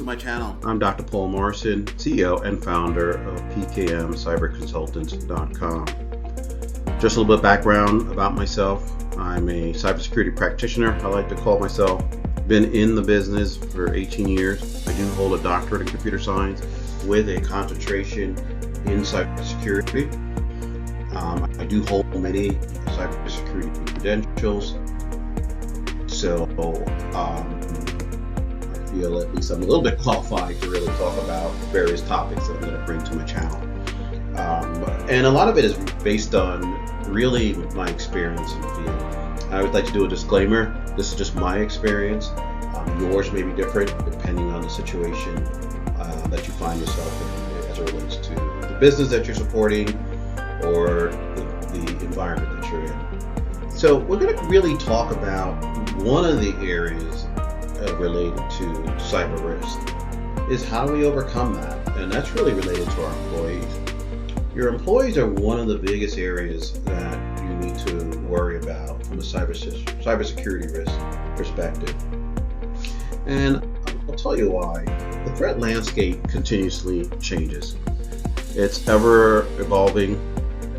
my channel. I'm Dr. Paul Morrison, CEO and founder of PKMCyberConsultants.com. Just a little bit of background about myself. I'm a cybersecurity practitioner, I like to call myself. Been in the business for 18 years. I do hold a doctorate in computer science with a concentration in cybersecurity. I do hold many cybersecurity credentials. So I feel at least I'm a little bit qualified to really talk about various topics that I'm going to bring to my channel. And a lot of it is based on really my experience in the field. I would like to do a disclaimer. This is just my experience. Yours may be different depending on the situation that you find yourself in as it relates to the business that you're supporting or the environment that you're in. So we're going to really talk about one of the areas related to cyber risk is how do we overcome that? And that's really related to our employees. Your employees are one of the biggest areas that you need to worry about from a cybersecurity risk perspective. And I'll tell you why. The threat landscape continuously changes. It's ever evolving.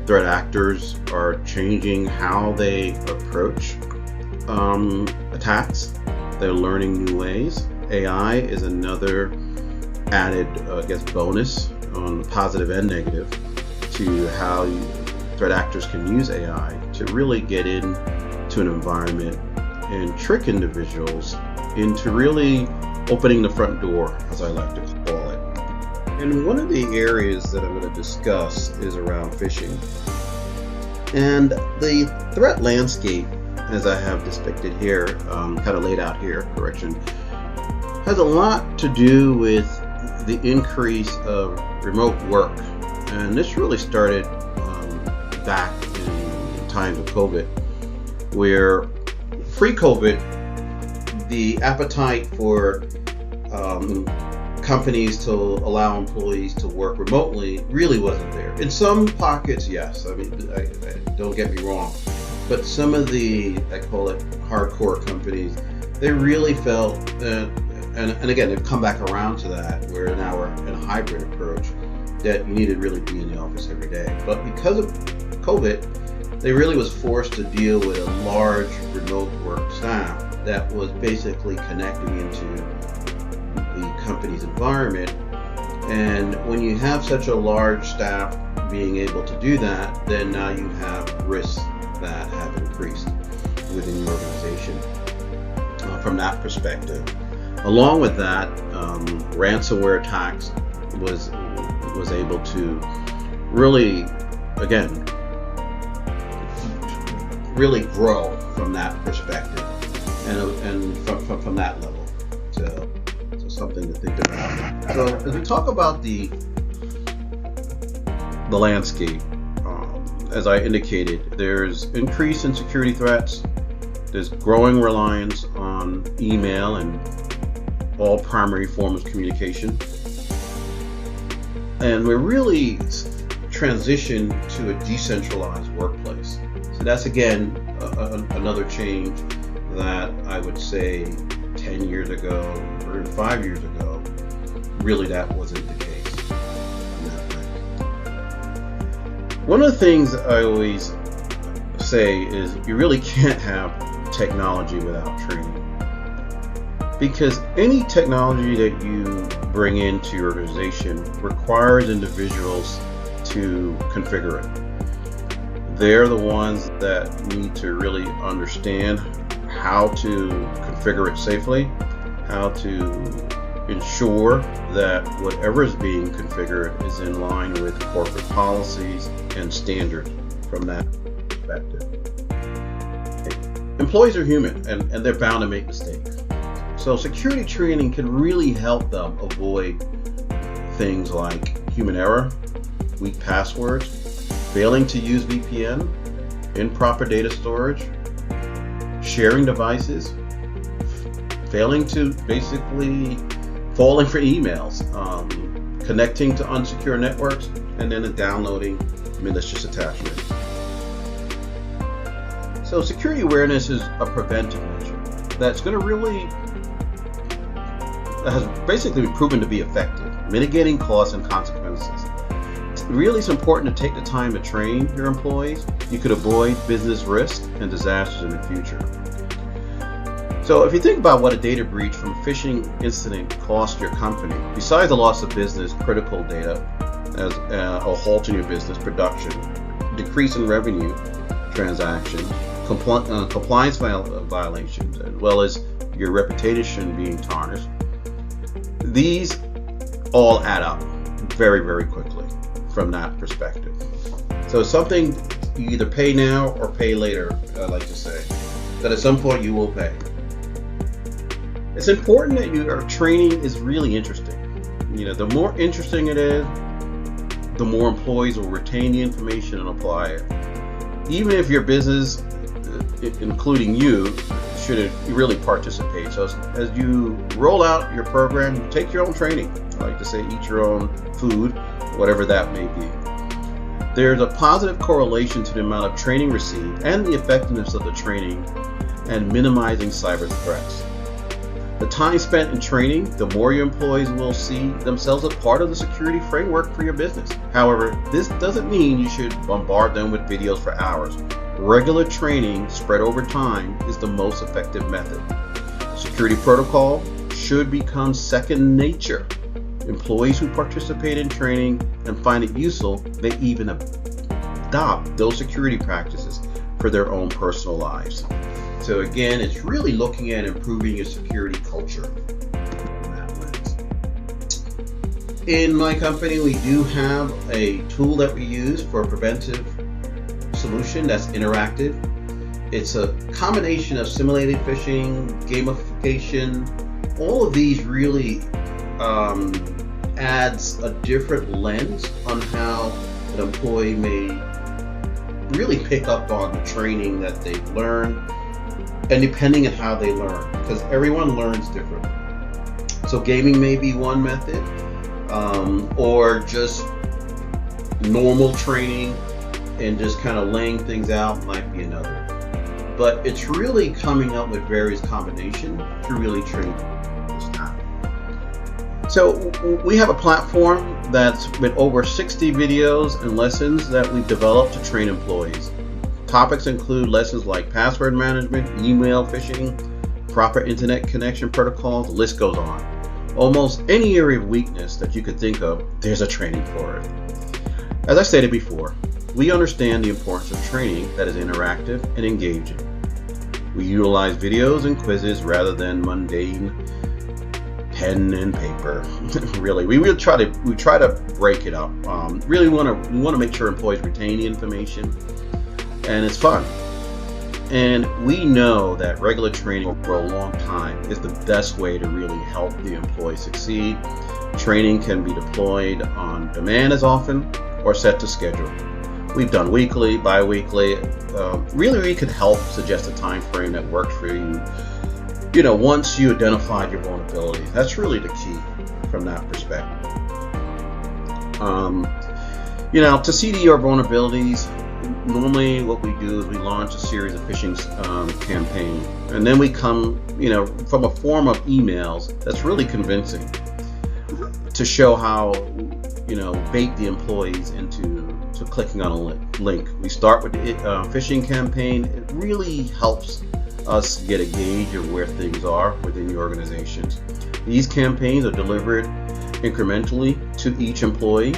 Threat actors are changing how they approach attacks. They're learning new ways. AI is another added, bonus on positive and negative to how threat actors can use AI to really get into an environment and trick individuals into really opening the front door, as I like to call it. And one of the areas that I'm going to discuss is around phishing. And the threat landscape, as I have depicted here, kind of laid out here, has a lot to do with the increase of remote work. And this really started back in times of COVID, where pre-COVID, the appetite for companies to allow employees to work remotely really wasn't there. In some pockets, yes. I mean, don't get me wrong. But some of the, I call it hardcore companies, they really felt, and again, they've come back around to that, where now we're in a hybrid approach, that you need to really be in the office every day. But because of COVID, they really was forced to deal with a large remote work staff that was basically connecting into the company's environment. And when you have such a large staff being able to do that, then now you have risks that have increased within your organization from that perspective. Along with that, ransomware attacks was able to really, again, really grow from that perspective and from that level. So something to think about. So as we talk about the landscape, as I indicated, there's increase in security threats. There's growing reliance on email and all primary forms of communication. And we're really transitioned to a decentralized workplace. So that's again another change that I would say 10 years ago or even 5 years ago, really that wasn't the case. One of the things I always say is you really can't have technology without training. Because any technology that you bring into your organization requires individuals to configure it. They're the ones that need to really understand how to configure it safely, how to ensure that whatever is being configured is in line with corporate policies and standards from that perspective. Employees are human and they're bound to make mistakes. So security training can really help them avoid things like human error, weak passwords, failing to use VPN, improper data storage, sharing devices, failing to basically falling for emails, connecting to unsecure networks, and then downloading malicious attachments. So security awareness is a preventive measure that's going to really has basically been proven to be effective, mitigating costs and consequences. Really, it's important to take the time to train your employees. You could avoid business risks and disasters in the future. So if you think about what a data breach from a phishing incident cost your company, besides the loss of business critical data, as a halt in your business production, decrease in revenue transactions, compliance violations, as well as your reputation being tarnished, these all add up very, very quickly from that perspective. So it's something you either pay now or pay later, I like to say, that at some point you will pay. It's important that your training is really interesting. The more interesting it is, the more employees will retain the information and apply it. Even if your business, including you, should really participate. So as you roll out your program, take your own training. I like to say eat your own food, whatever that may be. There's a positive correlation to the amount of training received and the effectiveness of the training and minimizing cyber threats. The time spent in training, the more your employees will see themselves as part of the security framework for your business. However, this doesn't mean you should bombard them with videos for hours. Regular training spread over time is the most effective method. Security protocol should become second nature. Employees who participate in training and find it useful may even adopt those security practices for their own personal lives. So again, it's really looking at improving your security culture from that lens. In my company, we do have a tool that we use for a preventive solution that's interactive. It's a combination of simulated phishing, gamification. All of these really adds a different lens on how an employee may really pick up on the training that they've learned, and depending on how they learn, because everyone learns differently. So gaming may be one method, or just normal training and just kind of laying things out might be another. But it's really coming up with various combinations to really train this time. So we have a platform that's with over 60 videos and lessons that we've developed to train employees. Topics include lessons like password management, email phishing, proper internet connection protocols, the list goes on. Almost any area of weakness that you could think of, there's a training for it. As I stated before, we understand the importance of training that is interactive and engaging. We utilize videos and quizzes rather than mundane pen and paper. Really, we try to break it up. Really want to make sure employees retain the information, and it's fun. And we know that regular training for a long time is the best way to really help the employee succeed. Training can be deployed on demand as often or set to schedule. We've done weekly, bi-weekly. Really, we could help suggest a time frame that works for you. Once you identified your vulnerabilities, that's really the key from that perspective. To CD your vulnerabilities, normally what we do is we launch a series of phishing campaign, and then we come, from a form of emails that's really convincing to show how, bait the employees into clicking on a link. We start with the phishing campaign. It really helps us get a gauge of where things are within the organizations. These campaigns are delivered incrementally to each employee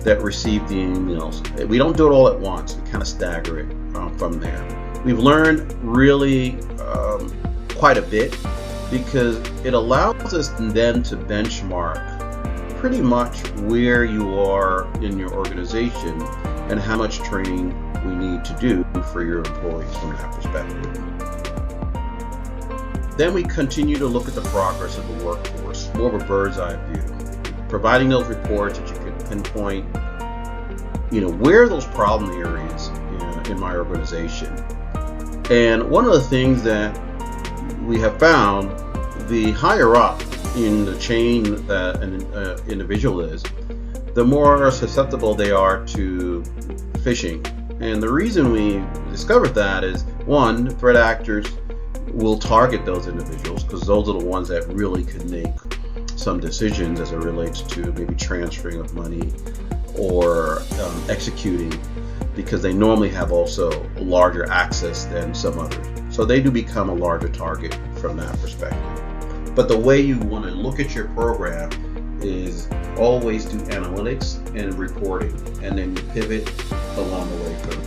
that receive the emails. We don't do it all at once. We kind of stagger it from there. We've learned really quite a bit, because it allows us then to benchmark pretty much where you are in your organization and how much training we need to do for your employees from that perspective. Then we continue to look at the progress of the workforce, more of a bird's eye view, providing those reports that you can pinpoint, where are those problem areas in my organization. And one of the things that we have found, the higher up in the chain that an individual is, the more susceptible they are to phishing. And the reason we discovered that is, one, threat actors will target those individuals because those are the ones that really could make some decisions as it relates to maybe transferring of money or executing, because they normally have also larger access than some others. So they do become a larger target from that perspective. But the way you want to look at your program is always do analytics and reporting, and then you pivot along the way through.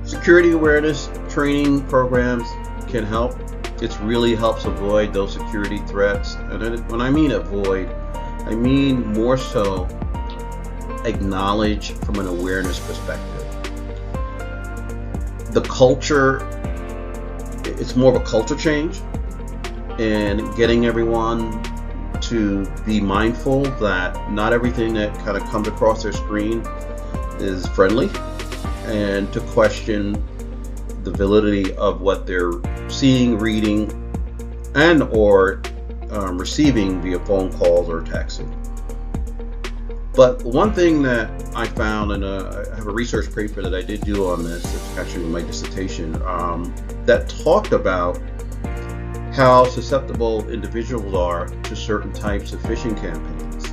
Security awareness training programs can help. It really helps avoid those security threats. And when I mean avoid, I mean more so acknowledge from an awareness perspective. The culture, it's more of a culture change, and getting everyone to be mindful that not everything that kind of comes across their screen is friendly, and to question the validity of what they're seeing, reading, and or receiving via phone calls or texting. But one thing that I found, and I have a research paper that I did do on this, it's actually my dissertation, that talked about how susceptible individuals are to certain types of phishing campaigns.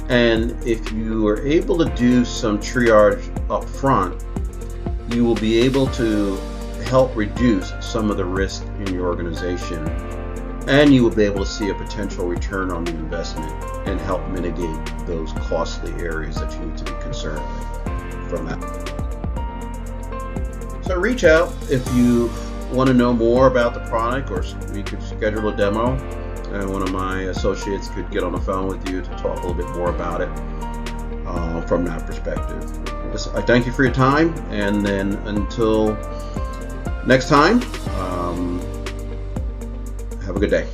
And if you are able to do some triage up front, you will be able to help reduce some of the risk in your organization, and you will be able to see a potential return on the investment and help mitigate those costly areas that you need to be concerned with from that. So reach out if you want to know more about the product, or we could schedule a demo, and one of my associates could get on the phone with you to talk a little bit more about it from that perspective. I thank you for your time, and then until next time, have a good day.